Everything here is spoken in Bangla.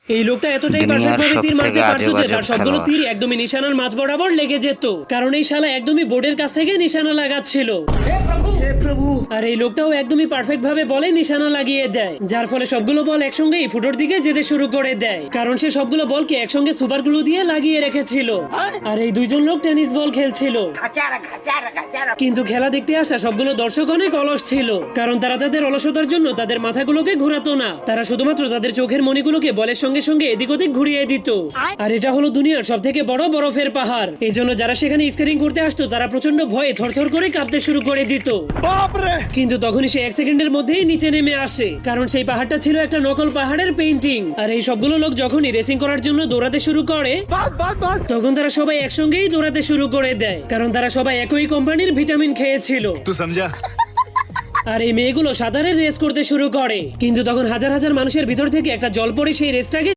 এই লোকটা এতটাই পারফেক্ট ভাবে তীর মারতে পারতো যে তার সবগুলো তীর একদমই নিশানার মাঝ বরাবর লেগে যেত, কারণ এই শালা একদমই বোর্ডের কাছ থেকে নিশানা লাগাচ্ছিল। আর এই লোকটাও একদমই পারফেক্ট ভাবে বলে নিশানা লাগিয়ে দেয়, যার ফলে সবগুলো বল একসঙ্গেই ফুটোর দিকে যেতে শুরু করে দেয়, কারণ সে সবগুলো বলকে একসঙ্গে সুপার গ্লু দিয়ে লাগিয়ে রেখেছিল। আর এই দুইজন লোক টেনিস বল খেলছিল, কিন্তু খেলা দেখতে আসা সবগুলো দর্শক অনেক অলস ছিল, কারণ তারা তাদের অলসতার জন্য তাদের মাথাগুলোকে ঘোরাতো না, তারা শুধুমাত্র তাদের চোখের মণিগুলোকে বলের সঙ্গে সঙ্গে এদিক ওদিক ঘুরিয়ে দিত। আর এটা হলো দুনিয়ার সব থেকে বড় বরফের পাহাড়, এই জন্য যারা সেখানে স্কেটিং করতে আসতো তারা প্রচন্ড ভয়ে থরথর করে কাঁপতে শুরু করে দিত। কিন্তু তখনই সে 1 সেকেন্ডের মধ্যেই নিচে নেমে আসে, কারণ সেই পাহাড়টা ছিল একটা নকল পাহাড়ের পেইন্টিং। আর এই সবগুলো লোক যখনই রেসিং করার জন্য দৌড়াতে শুরু করে তখন তারা সবাই একসঙ্গেই দৌড়াতে শুরু করে দেয়, কারণ তারা সবাই একই কোম্পানির ভিটামিন খেয়েছিল। আর এই মেয়েগুলো সাঁতারের রেস করতে শুরু করে, কিন্তু তখন হাজার হাজার মানুষের ভিতর থেকে একটা জল পড়ে সেই রেসটাকে